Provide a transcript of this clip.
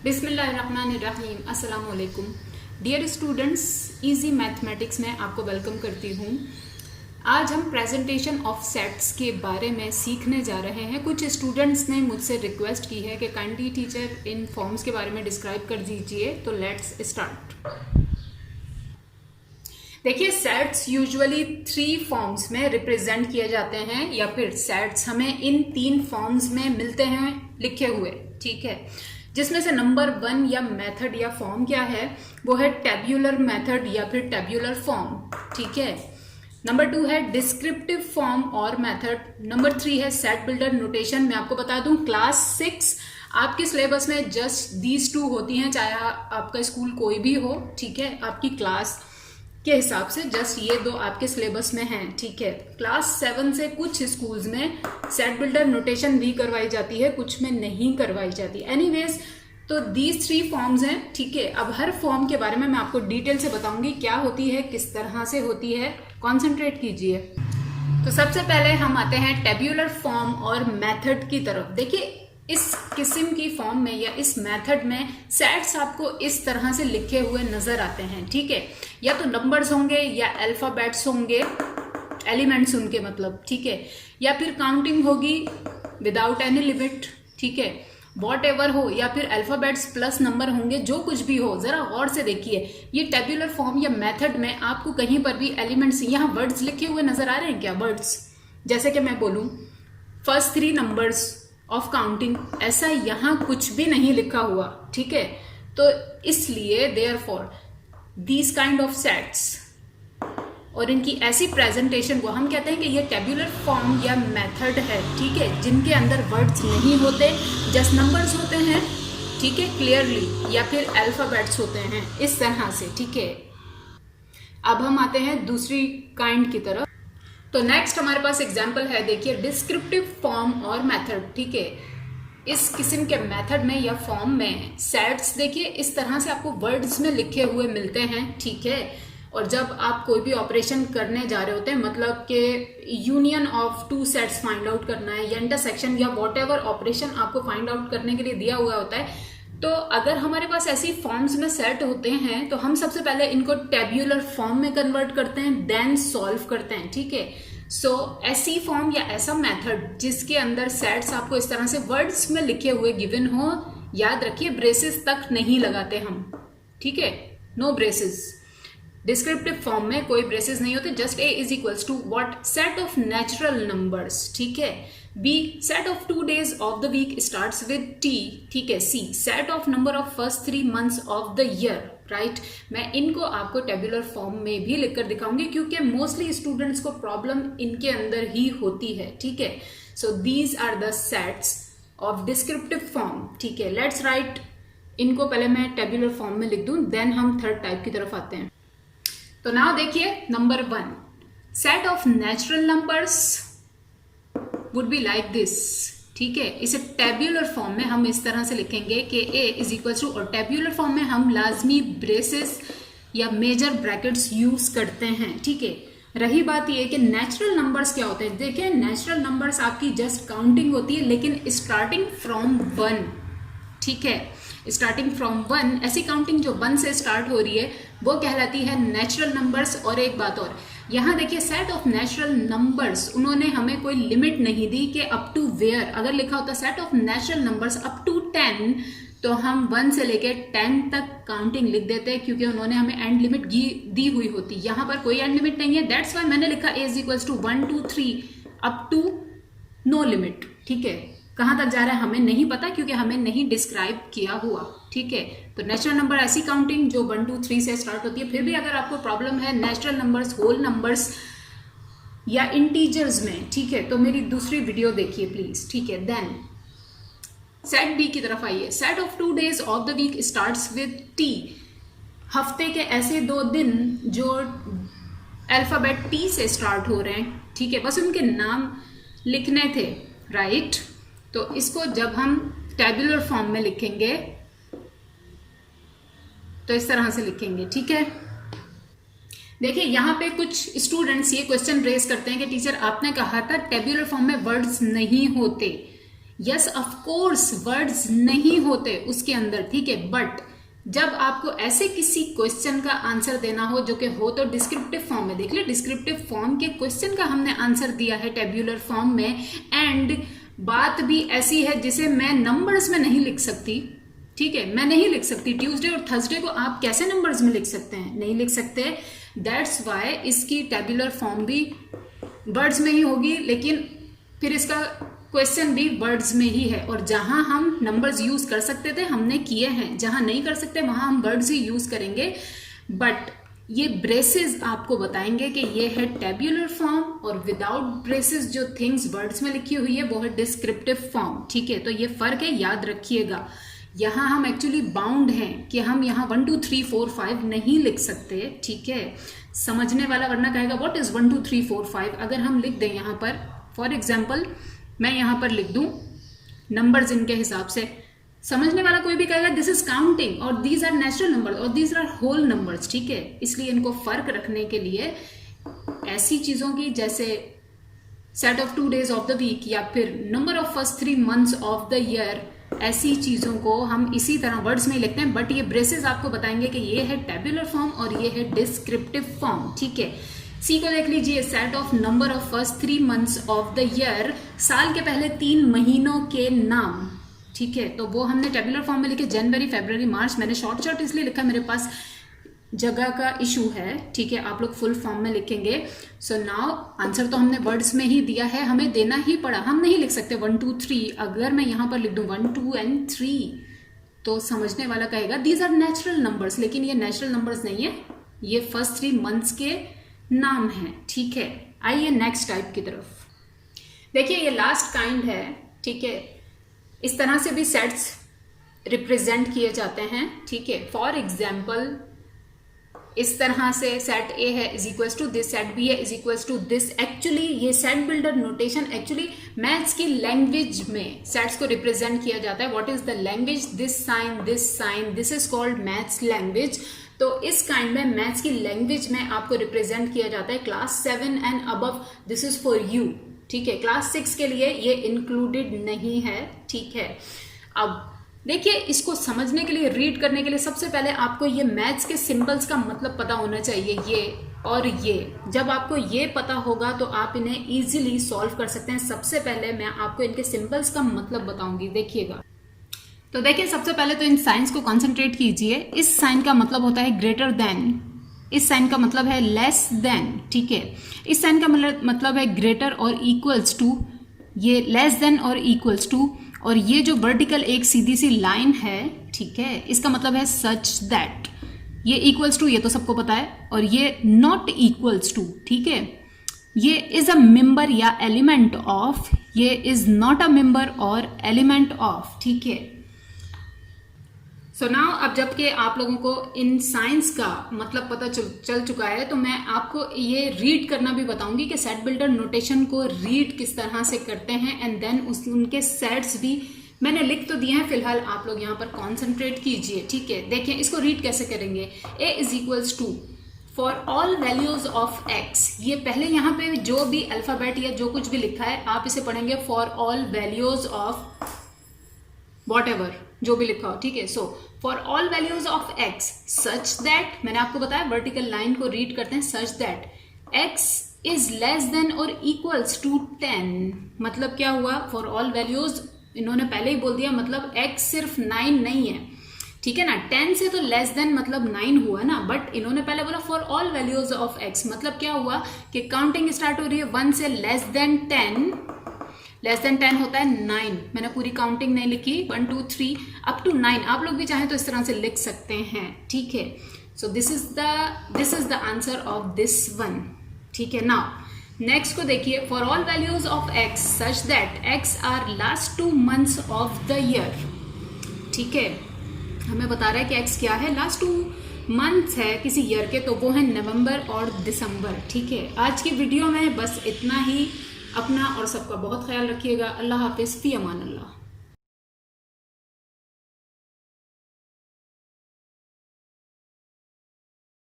बिस्मिल्लाहिर्रहमानिर्रहीम। अस्सलाम वालेकुम डियर स्टूडेंट्स, इजी मैथमेटिक्स में आपको वेलकम करती हूँ। आज हम प्रेजेंटेशन ऑफ सेट्स के बारे में सीखने जा रहे हैं। कुछ स्टूडेंट्स ने मुझसे रिक्वेस्ट की है कि काइंडली टीचर इन फॉर्म्स के बारे में डिस्क्राइब कर दीजिए, तो लेट्स स्टार्ट। देखिए, सेट्स यूजुअली 3 फॉर्म्स में रिप्रेजेंट किए जाते हैं, या फिर सेट्स हमें इन 3 फॉर्म्स में मिलते हैं लिखे हुए, ठीक है। जिसमें से नंबर 1 या मेथड या फॉर्म क्या है, वो है टेब्यूलर मेथड या फिर टेब्यूलर फॉर्म, ठीक है। नंबर 2 है डिस्क्रिप्टिव फॉर्म और मेथड। नंबर 3 है सेट बिल्डर नोटेशन। मैं आपको बता दूं, क्लास 6 आपके सिलेबस में जस्ट दीज 2 होती हैं, चाहे आपका स्कूल कोई भी हो, ठीक है। आपकी क्लास के हिसाब से जस्ट ये 2 आपके सिलेबस में हैं, ठीक है। क्लास 7 से कुछ स्कूल्स में सेट बिल्डर नोटेशन भी करवाई जाती है, कुछ में नहीं करवाई जाती। एनीवेज, तो दीज 3 फॉर्म्स हैं, ठीक है। अब हर फॉर्म के बारे में मैं आपको डिटेल से बताऊंगी, क्या होती है, किस तरह से होती है। कॉन्सेंट्रेट कीजिए। तो सबसे पहले हम आते हैं टेब्यूलर फॉर्म और मेथड की तरफ। देखिए, इस किस्म की फॉर्म में या इस मेथड में सेट्स आपको इस तरह से लिखे हुए नजर आते हैं, ठीक है। या तो नंबर्स होंगे या अल्फाबेट्स होंगे, एलिमेंट्स उनके मतलब, ठीक है। या फिर काउंटिंग होगी विदाउट एनी लिमिट, ठीक है। वॉट एवर हो, या फिर अल्फाबेट्स प्लस नंबर होंगे, जो कुछ भी हो। जरा गौर से देखिए, ये टेब्यूलर फॉर्म या मेथड में आपको कहीं पर भी एलिमेंट्स, यहाँ वर्ड्स लिखे हुए नजर आ रहे हैं क्या? वर्ड्स, जैसे कि मैं बोलूं फर्स्ट 3 नंबर्स ऑफ काउंटिंग, ऐसा यहाँ कुछ भी नहीं लिखा हुआ, ठीक है। तो इसलिए therefore these kind of sets और इनकी ऐसी प्रेजेंटेशन को हम कहते हैं कि ये टेब्यूलर फॉर्म या मेथड है, ठीक है, जिनके अंदर वर्ड्स नहीं होते, जस्ट नंबर्स होते हैं, ठीक है, क्लियरली, या फिर अल्फाबेट्स होते हैं इस तरह से, ठीक है। अब हम आते हैं दूसरी काइंड की तरफ। तो नेक्स्ट हमारे पास एग्जाम्पल है, देखिए, डिस्क्रिप्टिव फॉर्म और मेथड, ठीक है। इस किस्म के मेथड में या फॉर्म में सेट्स देखिए इस तरह से आपको वर्ड्स में लिखे हुए मिलते हैं, ठीक है। और जब आप कोई भी ऑपरेशन करने जा रहे होते हैं, मतलब कि union of 2 sets find out करना है, या इंटरसेक्शन या वॉट एवर ऑपरेशन आपको फाइंड आउट करने के लिए दिया हुआ होता है, तो अगर हमारे पास ऐसी फॉर्म्स में सेट होते हैं तो हम सबसे पहले इनको टेब्यूलर फॉर्म में कन्वर्ट करते हैं, देन सॉल्व करते हैं, ठीक है। सो ऐसी फॉर्म या ऐसा मेथड जिसके अंदर सेट्स आपको इस तरह से वर्ड्स में लिखे हुए गिवन हो, याद रखिए ब्रेसेस तक नहीं लगाते हम, ठीक है, नो ब्रेसेस। डिस्क्रिप्टिव फॉर्म में कोई ब्रेसेस नहीं होते, just a is equals to what, set of natural numbers, ठीक है। b, set of 2 days of the week starts with t, ठीक है। c, set of number of first 3 months of the year, right. मैं इनको आपको tabular form में भी लिखकर दिखाऊंगी, क्योंकि मोस्टली स्टूडेंट्स को प्रॉब्लम इनके अंदर ही होती है, ठीक है। So these are the sets of descriptive form, ठीक है। लेट्स राइट, इनको पहले मैं टेब्यूलर फॉर्म में लिख दूं, देन हम थर्ड टाइप की तरफ आते हैं। तो नाउ देखिए, number 1, set of natural numbers would be like this, ठीक है। इसे टेब्यूलर फॉर्म में हम इस तरह से लिखेंगे कि a इज इक्वल टू, और टेब्यूलर फॉर्म में हम लाजमी ब्रेसेस या मेजर ब्रैकेट्स यूज करते हैं, ठीक है। रही बात ये कि नेचुरल नंबर्स क्या होते हैं, देखिए नेचुरल नंबर्स आपकी जस्ट काउंटिंग होती है, लेकिन स्टार्टिंग फ्रॉम 1, ठीक है। स्टार्टिंग फ्रॉम 1, ऐसी काउंटिंग जो 1 से स्टार्ट हो रही है वो कहलाती है नेचुरल नंबर्स। और एक बात और, यहाँ देखिए सेट ऑफ नेचुरल नंबर्स, उन्होंने हमें कोई लिमिट नहीं दी कि अप टू वेयर। अगर लिखा होता set of natural numbers up to 10, तो हम 1 से लेके 10 तक काउंटिंग लिख देते हैं, क्योंकि उन्होंने हमें एंड लिमिट दी हुई होती। यहाँ पर कोई एंड लिमिट नहीं है, दैट्स वाई मैंने लिखा a is equal to 1 2 3 up to no limit, ठीक है। कहाँ तक जा रहा है हमें नहीं पता, क्योंकि हमें नहीं डिस्क्राइब किया हुआ, ठीक है। तो नेचुरल नंबर ऐसी काउंटिंग जो 1 2 3 से स्टार्ट होती है। फिर भी अगर आपको प्रॉब्लम है नेचुरल नंबर्स, होल नंबर्स या इंटीजर्स में, ठीक है, तो मेरी दूसरी वीडियो देखिए प्लीज, ठीक है। देन सेट बी की तरफ आइए। Set of 2 days of the week starts with t, हफ्ते के ऐसे 2 दिन जो अल्फाबेट t से स्टार्ट हो रहे हैं, ठीक है, बस उनके नाम लिखने थे, राइट। तो इसको जब हम टेब्यूलर फॉर्म में लिखेंगे तो इस तरह से लिखेंगे, ठीक है। देखिए, यहाँ पे कुछ स्टूडेंट्स ये क्वेश्चन रेज करते हैं कि टीचर आपने कहा था टेब्यूलर फॉर्म में वर्ड्स नहीं होते, यस ऑफ कोर्स वर्ड्स नहीं होते उसके अंदर, ठीक है, बट जब आपको ऐसे किसी क्वेश्चन का आंसर देना हो जो कि हो तो डिस्क्रिप्टिव फॉर्म में, देख लो डिस्क्रिप्टिव फॉर्म के क्वेश्चन का हमने आंसर दिया है टेब्यूलर फॉर्म में, एंड बात भी ऐसी है जिसे मैं नंबर्स में नहीं लिख सकती, ठीक है, मैं नहीं लिख सकती। ट्यूसडे और थर्सडे को आप कैसे नंबर्स में लिख सकते हैं, नहीं लिख सकते। दैट्स वाई इसकी टेब्यूलर फॉर्म भी वर्ड्स में ही होगी, लेकिन फिर इसका क्वेश्चन भी वर्ड्स में ही है, और जहां हम नंबर्स यूज कर सकते थे हमने किए हैं, जहां नहीं कर सकते वहां हम वर्ड्स ही यूज करेंगे। बट ये ब्रेसेस आपको बताएंगे कि ये है टेब्यूलर फॉर्म, और विदाउट ब्रेसेस जो थिंग्स वर्ड्स में लिखी हुई है वो है डिस्क्रिप्टिव फॉर्म, ठीक है। तो ये फर्क है, याद रखिएगा। यहाँ हम एक्चुअली बाउंड हैं कि हम यहाँ 1 2 3 4 5 नहीं लिख सकते, ठीक है। समझने वाला वरना कहेगा व्हाट इज 1 2 3 4 5। अगर हम लिख दें यहाँ पर, फॉर एग्जाम्पल मैं यहाँ पर लिख दूं नंबर्स इनके हिसाब से, समझने वाला कोई भी कहेगा दिस इज काउंटिंग, और दीज आर नेचुरल नंबर्स, और दीज आर होल नंबर्स, ठीक है। इसलिए इनको फर्क रखने के लिए ऐसी चीजों की जैसे set of 2 days of the week या फिर number of first 3 months of the year, ऐसी चीजों को हम इसी तरह वर्ड्स में लिखते हैं। बट ये ब्रेसेस आपको बताएंगे कि ये है टेब्यूलर फॉर्म और ये है डिस्क्रिप्टिव फॉर्म, ठीक है। सी को देख लीजिए, set of number of first 3 months of the year, साल के पहले 3 महीनों के नाम, ठीक है। तो वो हमने टेबुलर फॉर्म में लिखे जनवरी, फरवरी, मार्च। मैंने शॉर्ट इसलिए लिखा, मेरे पास जगह का इशू है, ठीक है। आप लोग फुल फॉर्म में लिखेंगे। सो नाउ आंसर तो हमने वर्ड्स में ही दिया है, हमें देना ही पड़ा, हम नहीं लिख सकते 1 2 3। अगर मैं यहां पर लिख दूं 1 2 and 3 तो समझने वाला कहेगा दीज आर नेचुरल नंबर्स, लेकिन ये नेचुरल नंबर्स नहीं है, ये फर्स्ट 3 months के नाम है, ठीक है। आइए नेक्स्ट टाइप की तरफ देखिए, ये लास्ट काइंड है, ठीक है। इस तरह से भी सेट्स रिप्रेजेंट किए जाते हैं, ठीक है। फॉर एग्जाम्पल इस तरह से सेट ए है is equal to this, set B है is equal to this. Actually ये set builder notation actually maths की लैंग्वेज में सेट्स को रिप्रेजेंट किया जाता है। What is the language, this sign, this is called maths language. तो इस काइंड में मैथ्स की लैंग्वेज में आपको रिप्रेजेंट किया जाता है। Class 7 and above this is for you, ठीक है। क्लास 6 के लिए ये इंक्लूडेड नहीं है, ठीक है। अब देखिए, इसको समझने के लिए, रीड करने के लिए सबसे पहले आपको ये मैथ्स के सिंबल्स का मतलब पता होना चाहिए, ये और ये। जब आपको ये पता होगा तो आप इन्हें इजीली सॉल्व कर सकते हैं। सबसे पहले मैं आपको इनके सिंबल्स का मतलब बताऊंगी, देखिएगा। तो देखिए, सबसे पहले तो इन साइंस को कॉन्सेंट्रेट कीजिए। इस साइन का मतलब होता है ग्रेटर देन, इस साइन का मतलब है लेस देन, ठीक है। इस साइन का मतलब है ग्रेटर और इक्वल्स टू, ये लेस देन और इक्वल्स टू। और ये जो वर्टिकल एक सीधी सी लाइन है, ठीक है, इसका मतलब है सच दैट। ये इक्वल्स टू, ये तो सबको पता है, और ये नॉट इक्वल्स टू, ठीक है। ये इज अ मेंबर या एलिमेंट ऑफ, ये इज नॉट अ मेंबर और एलिमेंट ऑफ, ठीक है। सो नाउ अब जबकि आप लोगों को इन साइंस का मतलब पता चल चुका है, तो मैं आपको ये रीड करना भी बताऊंगी कि सेट बिल्डर नोटेशन को रीड किस तरह से करते हैं, एंड देन उनके सेट्स भी मैंने लिख तो दिए हैं। फिलहाल आप लोग यहाँ पर कॉन्सेंट्रेट कीजिए, ठीक है। देखिए, इसको रीड कैसे करेंगे। A is equals to for all values of X, ये पहले यहाँ पे जो भी अल्फाबेट या जो कुछ भी लिखा है आप इसे पढ़ेंगे for all values of what ever, जो भी लिखा हो, ठीक है। So for all values of X such that, मैंने आपको बताया वर्टिकल लाइन को रीड करते हैं, सच that x is less than और इक्वल्स टू 10। मतलब क्या हुआ, फॉर ऑल वैल्यूज, इन्होंने पहले ही बोल दिया, मतलब एक्स सिर्फ 9 नहीं है, ठीक है ना। 10 से तो लेस देन मतलब 9 हुआ ना, बट इन्होंने पहले बोला for all values of x. मतलब क्या हुआ कि काउंटिंग स्टार्ट हो रही है 1 से लेस देन 10, लेस देन 10 होता है 9। मैंने पूरी काउंटिंग नहीं लिखी, 1 2 3 अप टू 9। आप लोग भी चाहें तो इस तरह से लिख सकते हैं, ठीक है। So this is the answer of this one, ठीक है। नाउ नेक्स्ट को देखिए, for all values of X such that X are last 2 months of the year, ठीक है। हमें बता रहा है कि एक्स क्या है, लास्ट 2 months है किसी ईयर के, तो वो है नवंबर और दिसंबर, ठीक है। आज की वीडियो में बस इतना ही। अपना और सबका बहुत ख्याल रखिएगा। अल्लाह हाफिज़, फी अमान अल्लाह।